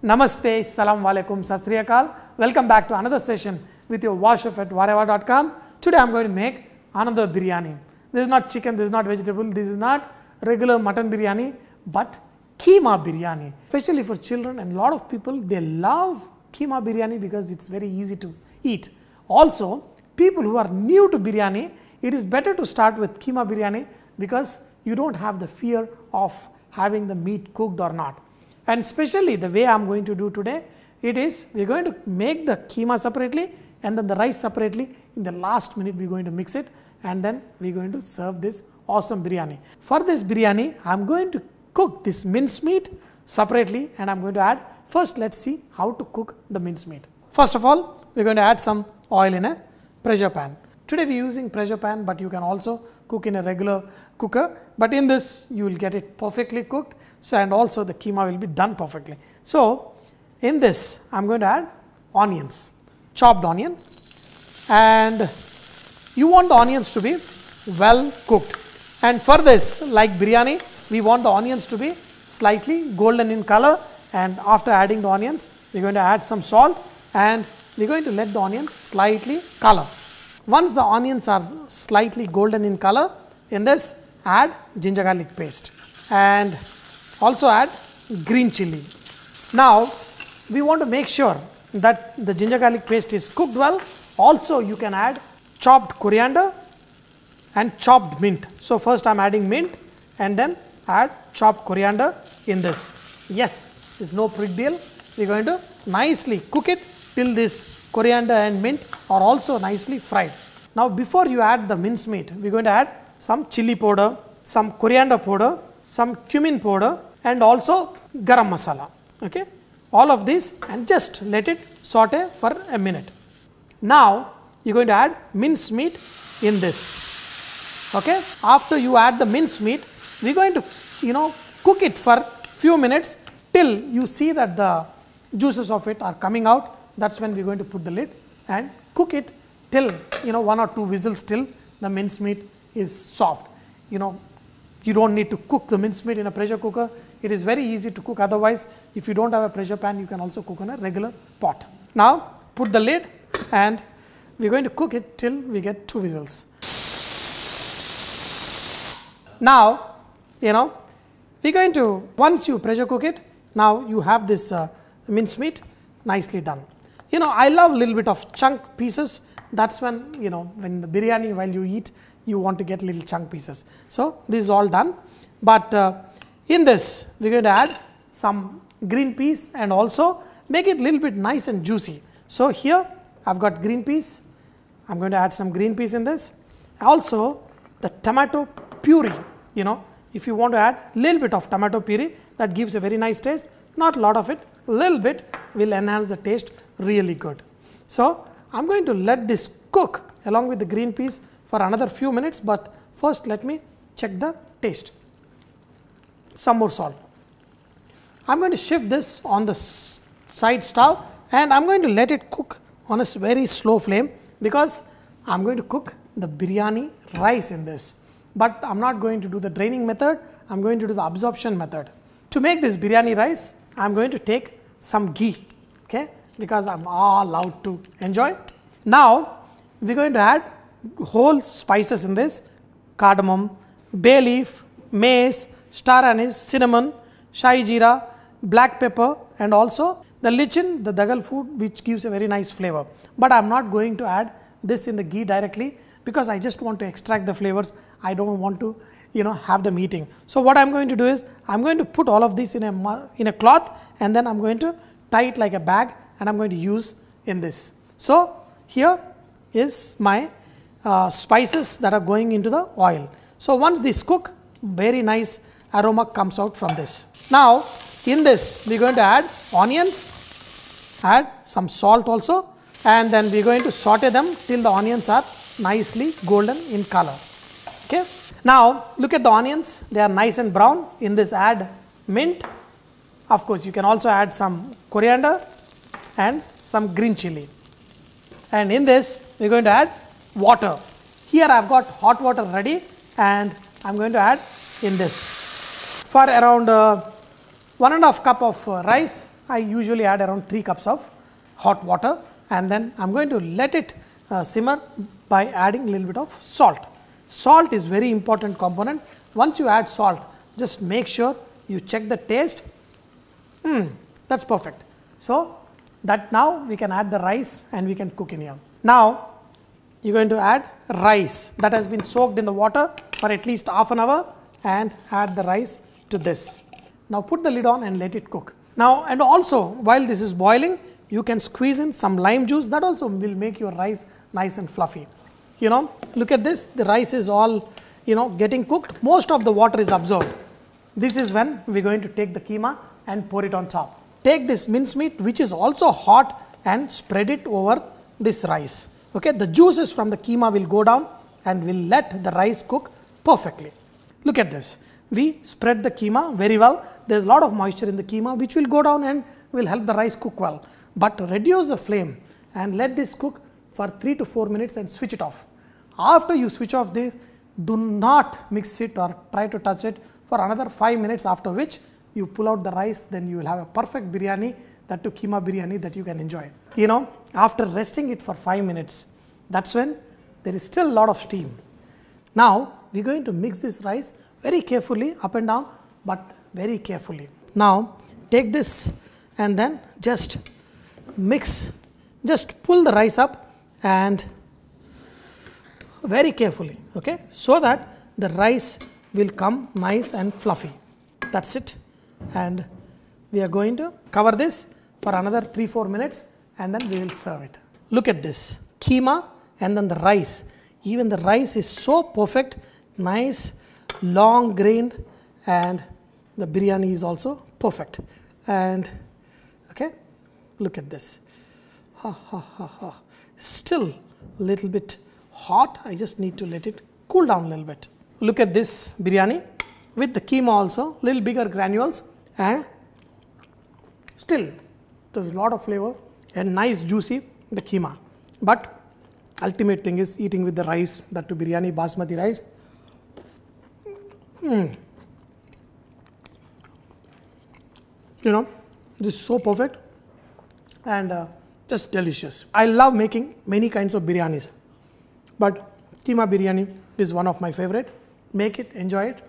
Namaste, Salam Walaikum, Sat Sri Akal. Welcome back to another session with your VahChef at whatever.com. Today I am going to make another biryani. This is not chicken, this is not vegetable, this is not regular mutton biryani, but Keema Biryani. Especially for children and a lot of people, they love Keema Biryani because it's very easy to eat. Also, people who are new to biryani, it is better to start with Keema Biryani because you don't have the fear of having the meat cooked or not. And especially the way I am going to do today, it is we are going to make the keema separately and then the rice separately. In the last minute we are going to mix it and then we are going to serve this awesome biryani. For this biryani, I am going to cook this mince meat separately and I am going to add, first let's see how to cook the mince meat. First of all, we are going to add some oil in a pressure pan. Today we are using pressure pan, but you can also cook in a regular cooker. But in this, you will get it perfectly cooked. So, and also the keema will be done perfectly. So, in this, I am going to add onions, chopped onion. And you want the onions to be well cooked. And for this, like biryani, we want the onions to be slightly golden in color. And after adding the onions, we are going to add some salt and we are going to let the onions slightly color. Once the onions are slightly golden in color, in this add ginger garlic paste and also add green chilli. Now we want to make sure that the ginger garlic paste is cooked well. Also you can add chopped coriander and chopped mint. So first I am adding mint and then add chopped coriander in this. Yes, it's no big deal. We are going to nicely cook it till this coriander and mint are also nicely fried. Now before you add the mince meat, we are going to add some chili powder, some coriander powder, some cumin powder and also garam masala. Okay, all of this and just let it saute for a minute. Now you are going to add mince meat in this. Okay, after you add the mince meat, we are going to cook it for few minutes till you see that the juices of it are coming out. That's when we are going to put the lid and cook it till 1 or 2 whistles till the mince meat is soft. You don't need to cook the mince meat in a pressure cooker. It is very easy to cook. Otherwise, if you don't have a pressure pan, you can also cook on a regular pot. Now put the lid and we are going to cook it till we get 2 whistles. Now we are going to, once you pressure cook it, now you have this mince meat nicely done. I love a little bit of chunk pieces. That's when, when the biryani, while you eat, you want to get little chunk pieces. So this is all done. But in this, we're going to add some green peas and also make it a little bit nice and juicy. So here I've got green peas. I'm going to add some green peas in this. Also the tomato puree, if you want to add a little bit of tomato puree, that gives a very nice taste. Not a lot of it, a little bit will enhance the taste really good. So I'm going to let this cook along with the green peas for another few minutes, but first let me check the taste. Some more salt. I'm going to shift this on the side stove and I'm going to let it cook on a very slow flame because I'm going to cook the biryani rice in this. But I'm not going to do the draining method, I'm going to do the absorption method. To make this biryani rice, I'm going to take some ghee, okay, because I'm all out to enjoy. Now we're going to add whole spices in this: cardamom, bay leaf, mace, star anise, cinnamon, shahi jeera, black pepper and also the lichin, the dagal food, which gives a very nice flavor. But I'm not going to add this in the ghee directly because I just want to extract the flavors. I don't want to have them eating. So what I'm going to do is I'm going to put all of this in a cloth and then I'm going to tie it like a bag and I'm going to use in this. So here is my spices that are going into the oil. So once this cook, very nice aroma comes out from this. Now in this we are going to add onions, add some salt also and then we are going to saute them till the onions are nicely golden in color. Okay. Now look at the onions, they are nice and brown. In this add mint. Of course you can also add some coriander and some green chili. And in this we are going to add water. Here I have got hot water ready and I am going to add in this. For around 1.5 cup of rice, I usually add around 3 cups of hot water, and then I'm going to let it simmer by adding a little bit of salt. Salt is very important component. Once you add salt, just make sure you check the taste. That's perfect. So that now we can add the rice and we can cook in here. Now you're going to add rice that has been soaked in the water for at least half an hour, and add the rice to this. Now put the lid on and let it cook. Now, and also while this is boiling, you can squeeze in some lime juice. That also will make your rice nice and fluffy. You know, look at this, the rice is all, you know, getting cooked. Most of the water is absorbed. This is when we're going to take the keema and pour it on top. Take this mincemeat, which is also hot, and spread it over this rice. Okay, the juices from the keema will go down and will let the rice cook perfectly. Look at this. We spread the keema very well. There's a lot of moisture in the keema which will go down and will help the rice cook well. But reduce the flame and let this cook for 3 to 4 minutes and switch it off. After you switch off this, do not mix it or try to touch it for another 5 minutes, after which you pull out the rice. Then you will have a perfect biryani, that to keema biryani, that you can enjoy. You know, after resting it for 5 minutes, that's when there is still a lot of steam. Now we're going to mix this rice very carefully, up and down, but very carefully. Now take this and then just mix, just pull the rice up and very carefully, okay, so that the rice will come nice and fluffy. That's it. And we are going to cover this for another 3-4 minutes, and then we will serve it. Look at this keema and then the rice. Even the rice is so perfect, nice, long grained, and the biryani is also perfect. And okay, look at this. Still a little bit hot. I just need to let it cool down a little bit. Look at this biryani with the keema also, little bigger granules, and still there's a lot of flavor and nice juicy the keema. But ultimate thing is eating with the rice, that to biryani basmati rice. You know, this is so perfect and just delicious. I love making many kinds of biryanis, but keema biryani is one of my favorite. Make it, enjoy it.